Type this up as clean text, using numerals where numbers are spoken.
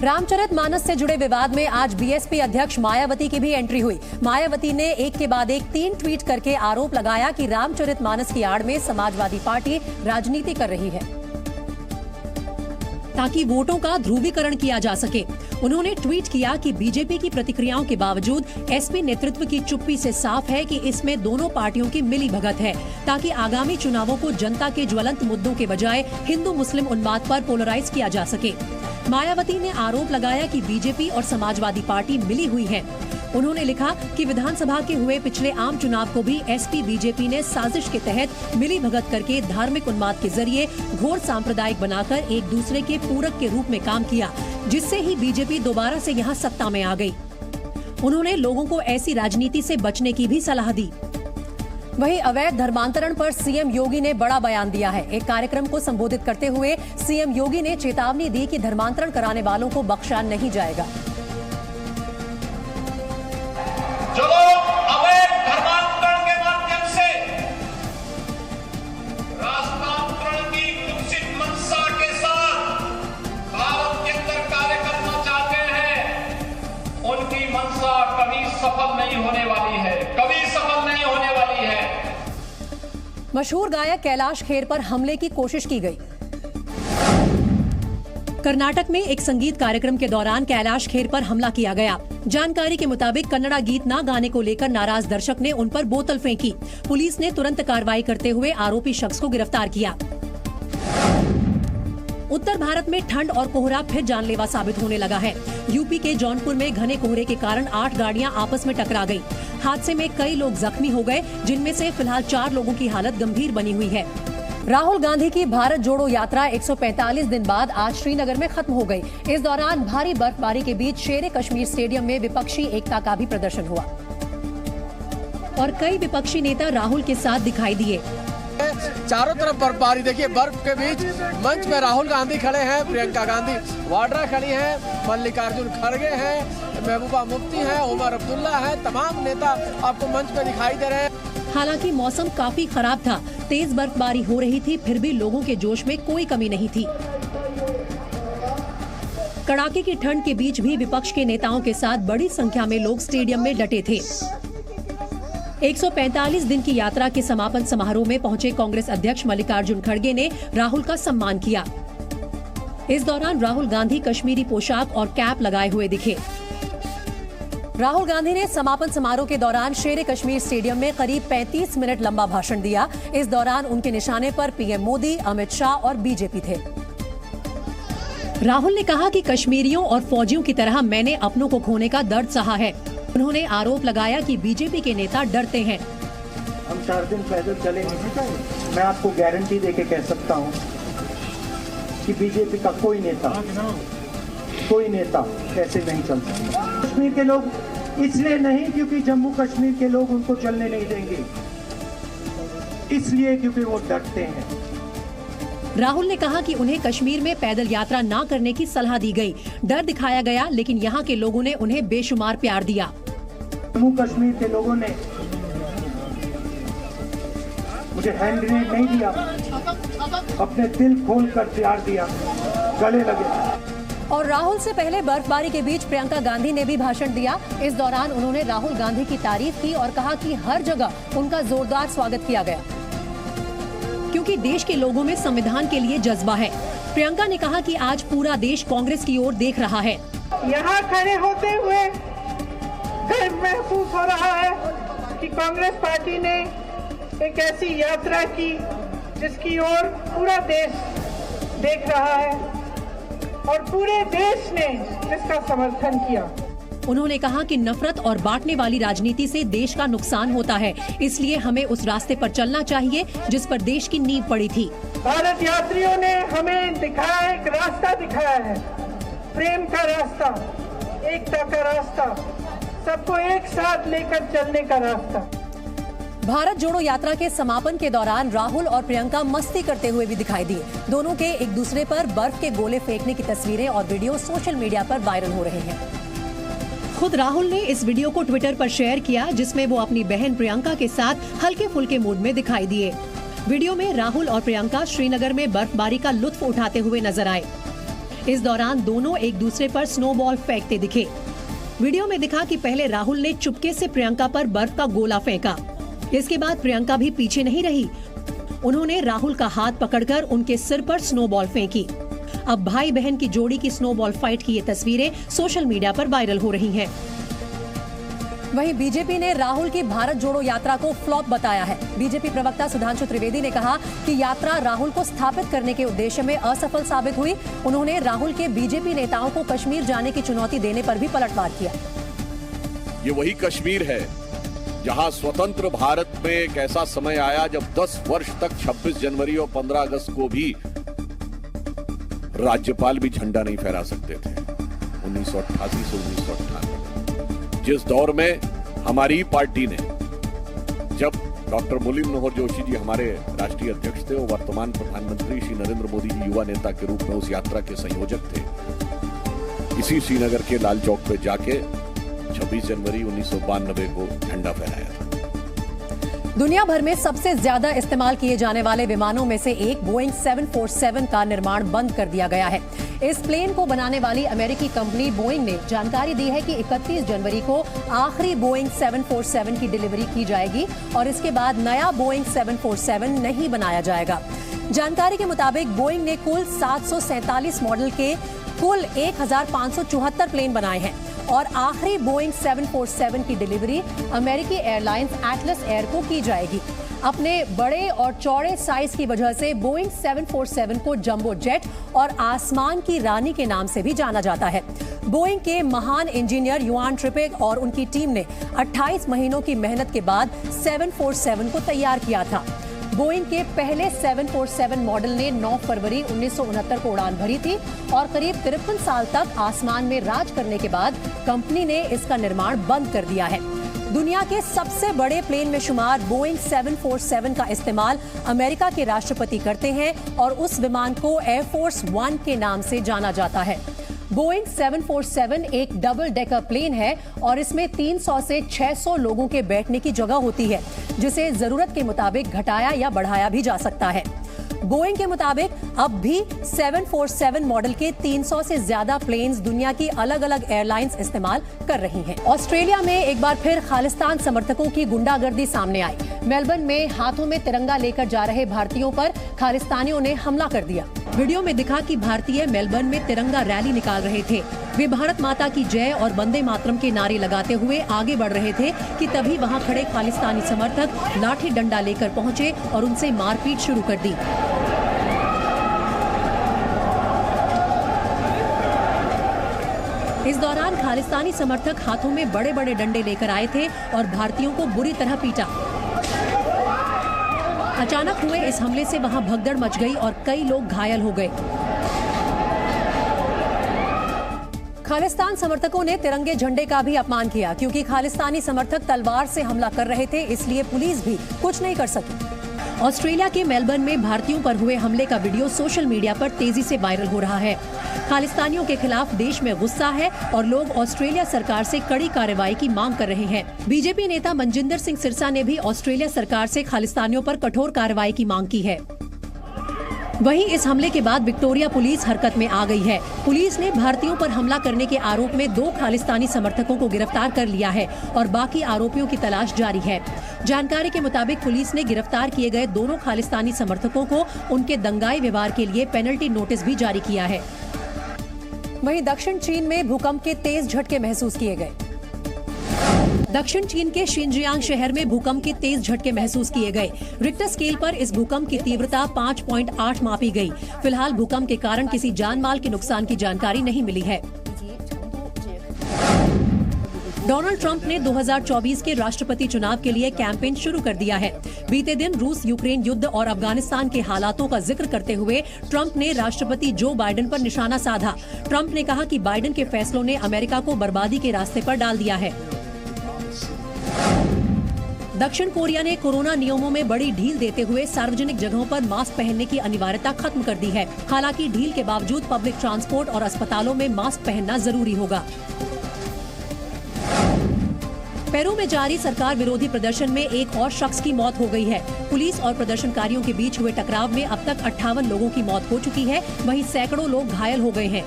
रामचरितमानस से जुड़े विवाद में आज बीएसपी अध्यक्ष मायावती की भी एंट्री हुई। मायावती ने एक के बाद एक 3 ट्वीट करके आरोप लगाया कि रामचरितमानस की आड़ में समाजवादी पार्टी राजनीति कर रही है ताकि वोटों का ध्रुवीकरण किया जा सके। उन्होंने ट्वीट किया कि बीजेपी की प्रतिक्रियाओं के बावजूद एसपी नेतृत्व की चुप्पी से साफ है कि इसमें दोनों पार्टियों की मिलीभगत है ताकि आगामी चुनावों को जनता के ज्वलंत मुद्दों के बजाय हिंदू मुस्लिम उन्माद पर पोलराइज किया जा सके। मायावती ने आरोप लगाया कि बीजेपी और समाजवादी पार्टी मिली हुई है। उन्होंने लिखा कि विधानसभा के हुए पिछले आम चुनाव को भी एसपी बीजेपी ने साजिश के तहत मिलीभगत करके धार्मिक उन्माद के जरिए घोर सांप्रदायिक बनाकर एक दूसरे के पूरक के रूप में काम किया, जिससे ही बीजेपी दोबारा से यहां सत्ता में आ गई। उन्होंने लोगों को ऐसी राजनीति से बचने की भी सलाह दी। वहीं अवैध धर्मांतरण पर सीएम योगी ने बड़ा बयान दिया है। एक कार्यक्रम को संबोधित करते हुए सीएम योगी ने चेतावनी दी कि धर्मांतरण कराने वालों को बख्शा नहीं जाएगा। जो लोग अवैध धर्मांतरण के माध्यम से राष्ट्रांतरण की कुत्सित मंशा के साथ भारत के अंदर कार्य करना चाहते हैं, उनकी मंशा कभी सफल नहीं होने वाली है, कभी सफल नहीं होने वाली है। मशहूर गायक कैलाश खेर पर हमले की कोशिश की गई। कर्नाटक में एक संगीत कार्यक्रम के दौरान कैलाश खेर पर हमला किया गया। जानकारी के मुताबिक कन्नड़ा गीत ना गाने को लेकर नाराज दर्शक ने उन पर बोतल फेंकी। पुलिस ने तुरंत कार्रवाई करते हुए आरोपी शख्स को गिरफ्तार किया। उत्तर भारत में ठंड और कोहरा फिर जानलेवा साबित होने लगा है। यूपी के जौनपुर में घने कोहरे के कारण 8 गाड़ियां आपस में टकरा गई। हादसे में कई लोग जख्मी हो गए, जिनमें से फिलहाल 4 लोगों की हालत गंभीर बनी हुई है। राहुल गांधी की भारत जोड़ो यात्रा 145 दिन बाद आज श्रीनगर में खत्म हो गई। इस दौरान भारी बर्फबारी के बीच शेर कश्मीर स्टेडियम में विपक्षी एकता का भी प्रदर्शन हुआ और कई विपक्षी नेता राहुल के साथ दिखाई दिए। चारों तरफ बर्फबारी, देखिए बर्फ के बीच मंच में राहुल गांधी खड़े हैं, प्रियंका गांधी वाड्रा खड़ी हैं, मल्लिकार्जुन खड़गे हैं, महबूबा मुफ्ती हैं, उमर अब्दुल्ला हैं, तमाम नेता आपको मंच में दिखाई दे रहे हैं। हालांकि मौसम काफी खराब था, तेज बर्फबारी हो रही थी, फिर भी लोगों के जोश में कोई कमी नहीं थी। कड़ाके की ठंड के बीच भी विपक्ष के नेताओं के साथ बड़ी संख्या में लोग स्टेडियम में डटे थे। 145 दिन की यात्रा के समापन समारोह में पहुंचे कांग्रेस अध्यक्ष मल्लिकार्जुन खड़गे ने राहुल का सम्मान किया। इस दौरान राहुल गांधी कश्मीरी पोशाक और कैप लगाए हुए दिखे। राहुल गांधी ने समापन समारोह के दौरान शेर कश्मीर स्टेडियम में करीब 35 मिनट लंबा भाषण दिया। इस दौरान उनके निशाने पर पीएम मोदी, अमित शाह और बीजेपी थे। राहुल ने कहा कि कश्मीरियों और फौजियों की तरह मैंने अपनों को खोने का दर्द सहा है। उन्होंने आरोप लगाया कि बीजेपी के नेता डरते हैं। हम 4 दिन पैदल चले हैं, मैं आपको गारंटी देके कह सकता हूँ कि बीजेपी का कोई नेता ऐसे नहीं चल सकता। कश्मीर के लोग इसलिए नहीं क्योंकि जम्मू कश्मीर के लोग उनको चलने नहीं देंगे, इसलिए क्योंकि वो डरते हैं। राहुल ने कहा कि उन्हें कश्मीर में पैदल यात्रा ना करने की सलाह दी गई। डर दिखाया गया, लेकिन यहाँ के लोगों ने उन्हें बेशुमार प्यार दिया। जम्मू कश्मीर के लोगों ने मुझे हैंड ग्रेनेड नहीं दिया, अपने दिल खोल कर प्यार दिया, गले लगे। और राहुल से पहले बर्फबारी के बीच प्रियंका गांधी ने भी भाषण दिया। इस दौरान उन्होंने राहुल गांधी की तारीफ की और कहा कि हर जगह उनका जोरदार स्वागत किया गया, क्योंकि देश के लोगों में संविधान के लिए जज्बा है। प्रियंका ने कहा कि आज पूरा देश कांग्रेस की ओर देख रहा है। यहाँ खड़े होते हुए गर्व महसूस हो रहा है कि कांग्रेस पार्टी ने एक ऐसी यात्रा की जिसकी ओर पूरा देश देख रहा है और पूरे देश ने इसका समर्थन किया। उन्होंने कहा कि नफरत और बांटने वाली राजनीति से देश का नुकसान होता है, इसलिए हमें उस रास्ते पर चलना चाहिए जिस पर देश की नींव पड़ी थी। भारत यात्रियों ने हमें दिखाया, एक रास्ता दिखाया है, प्रेम का रास्ता, एकता का रास्ता, सबको एक साथ लेकर चलने का रास्ता। भारत जोड़ो यात्रा के समापन के दौरान राहुल और प्रियंका मस्ती करते हुए भी दिखाई दिए। दोनों के एक दूसरे पर बर्फ के गोले फेंकने की तस्वीरें और वीडियो सोशल मीडिया पर वायरल हो रहे हैं। खुद राहुल ने इस वीडियो को ट्विटर पर शेयर किया, जिसमें वो अपनी बहन प्रियंका के साथ हल्के फुल्के मूड में दिखाई दिए। वीडियो में राहुल और प्रियंका श्रीनगर में बर्फबारी का लुत्फ उठाते हुए नजर आए। इस दौरान दोनों एक दूसरे पर स्नोबॉल फेंकते दिखे। वीडियो में दिखा कि पहले राहुल ने चुपके से प्रियंका पर बर्फ का गोला फेंका। इसके बाद प्रियंका भी पीछे नहीं रही, उन्होंने राहुल का हाथ पकड़कर उनके सिर पर स्नोबॉल फेंकी। अब भाई बहन की जोड़ी की स्नोबॉल फाइट की ये तस्वीरें सोशल मीडिया पर वायरल हो रही हैं। वहीं बीजेपी ने राहुल की भारत जोड़ो यात्रा को फ्लॉप बताया है। बीजेपी प्रवक्ता सुधांशु त्रिवेदी ने कहा कि यात्रा राहुल को स्थापित करने के उद्देश्य में असफल साबित हुई। उन्होंने राहुल के बीजेपी नेताओं को कश्मीर जाने की चुनौती देने पर भी पलटवार किया। ये वही कश्मीर है जहां स्वतंत्र भारत में एक ऐसा समय आया जब 10 वर्ष तक 26 जनवरी और 15 अगस्त को भी राज्यपाल भी झंडा नहीं फहरा सकते थे। 1988 से 1998 जिस दौर में हमारी पार्टी ने, जब डॉक्टर मुरली मनोहर जोशी जी हमारे राष्ट्रीय अध्यक्ष थे, वो वर्तमान प्रधानमंत्री श्री नरेंद्र मोदी जी युवा नेता के रूप में उस यात्रा के संयोजक थे। इसी श्रीनगर के लाल चौक पे जाके 26 जनवरी 1992 को झंडा फहराया था। दुनिया भर में सबसे ज्यादा इस्तेमाल किए जाने वाले विमानों में से एक बोइंग 747 का निर्माण बंद कर दिया गया है। इस प्लेन को बनाने वाली अमेरिकी कंपनी बोइंग ने जानकारी दी है कि 31 जनवरी को आखिरी बोइंग 747 की डिलीवरी की जाएगी और इसके बाद नया बोइंग 747 नहीं बनाया जाएगा। जानकारी के मुताबिक बोइंग ने कुल 747 मॉडल के कुल 1574 प्लेन बनाए हैं और आखिरी बोइंग 747 की डिलीवरी अमेरिकी एयरलाइंस एटलस एयर को की जाएगी। अपने बड़े और चौड़े साइज की वजह से बोइंग 747 को जंबो जेट और आसमान की रानी के नाम से भी जाना जाता है। बोइंग के महान इंजीनियर युआन ट्रिपेग और उनकी टीम ने 28 महीनों की मेहनत के बाद 747 को तैयार किया था। बोइंग के पहले 747 मॉडल ने 9 फरवरी 1969 को उड़ान भरी थी और करीब 53 साल तक आसमान में राज करने के बाद कंपनी ने इसका निर्माण बंद कर दिया है। दुनिया के सबसे बड़े प्लेन में शुमार बोइंग 747 का इस्तेमाल अमेरिका के राष्ट्रपति करते हैं और उस विमान को एयरफोर्स 1 के नाम से जाना जाता है। बोइंग 747 एक डबल डेकर प्लेन है और इसमें 300 से 600 लोगों के बैठने की जगह होती है, जिसे जरूरत के मुताबिक घटाया या बढ़ाया भी जा सकता है। बोइंग के मुताबिक अब भी 747 मॉडल के 300 से ज्यादा प्लेन्स दुनिया की अलग अलग एयरलाइंस इस्तेमाल कर रही हैं। ऑस्ट्रेलिया में एक बार फिर खालिस्तान समर्थकों की गुंडागर्दी सामने आई। मेलबर्न में हाथों में तिरंगा लेकर जा रहे भारतीयों पर खालिस्तानियों ने हमला कर दिया। वीडियो में दिखा कि भारतीय मेलबर्न में तिरंगा रैली निकाल रहे थे। वे भारत माता की जय और वंदे मातरम के नारे लगाते हुए आगे बढ़ रहे थे कि तभी वहां खड़े खालिस्तानी समर्थक लाठी डंडा लेकर पहुंचे और उनसे मारपीट शुरू कर दी। इस दौरान खालिस्तानी समर्थक हाथों में बड़े बड़े डंडे लेकर आए थे और भारतीयों को बुरी तरह पीटा। अचानक हुए इस हमले से वहां भगदड़ मच गई और कई लोग घायल हो गए। खालिस्तान समर्थकों ने तिरंगे झंडे का भी अपमान किया। क्योंकि खालिस्तानी समर्थक तलवार से हमला कर रहे थे, इसलिए पुलिस भी कुछ नहीं कर सकी। ऑस्ट्रेलिया के मेलबर्न में भारतीयों पर हुए हमले का वीडियो सोशल मीडिया पर तेजी से वायरल हो रहा है। खालिस्तानियों के खिलाफ देश में गुस्सा है और लोग ऑस्ट्रेलिया सरकार से कड़ी कार्रवाई की मांग कर रहे हैं। बीजेपी नेता मनजिंदर सिंह सिरसा ने भी ऑस्ट्रेलिया सरकार से खालिस्तानियों पर कठोर कार्रवाई की मांग की है। वहीं इस हमले के बाद विक्टोरिया पुलिस हरकत में आ गई है। पुलिस ने भारतीयों पर हमला करने के आरोप में 2 खालिस्तानी समर्थकों को गिरफ्तार कर लिया है और बाकी आरोपियों की तलाश जारी है। जानकारी के मुताबिक पुलिस ने गिरफ्तार किए गए दोनों खालिस्तानी समर्थकों को उनके दंगाई व्यवहार के लिए पेनल्टी नोटिस भी जारी किया है। वहीं दक्षिण चीन में भूकंप के तेज झटके महसूस किए गए। दक्षिण चीन के शिनजियांग शहर में भूकंप के तेज झटके महसूस किए गए। रिक्टर स्केल पर इस भूकंप की तीव्रता 5.8 मापी गई। फिलहाल भूकंप के कारण किसी जान माल के नुकसान की जानकारी नहीं मिली है। डोनाल्ड ट्रंप ने 2024 के राष्ट्रपति चुनाव के लिए कैंपेन शुरू कर दिया है। बीते दिन रूस यूक्रेन युद्ध और अफगानिस्तान के हालातों का जिक्र करते हुए ट्रंप ने राष्ट्रपति जो बाइडेन पर निशाना साधा। ट्रंप ने कहा कि बाइडेन के फैसलों ने अमेरिका को बर्बादी के रास्ते पर डाल दिया है। दक्षिण कोरिया ने कोरोना नियमों में बड़ी ढील देते हुए सार्वजनिक जगहों पर मास्क पहनने की अनिवार्यता खत्म कर दी है। हालांकि ढील के बावजूद पब्लिक ट्रांसपोर्ट और अस्पतालों में मास्क पहनना जरूरी होगा। पेरू में जारी सरकार विरोधी प्रदर्शन में एक और शख्स की मौत हो गई है। पुलिस और प्रदर्शनकारियों के बीच हुए टकराव में अब तक 58 लोगों की मौत हो चुकी है। वहीं सैकड़ों लोग घायल हो गए हैं।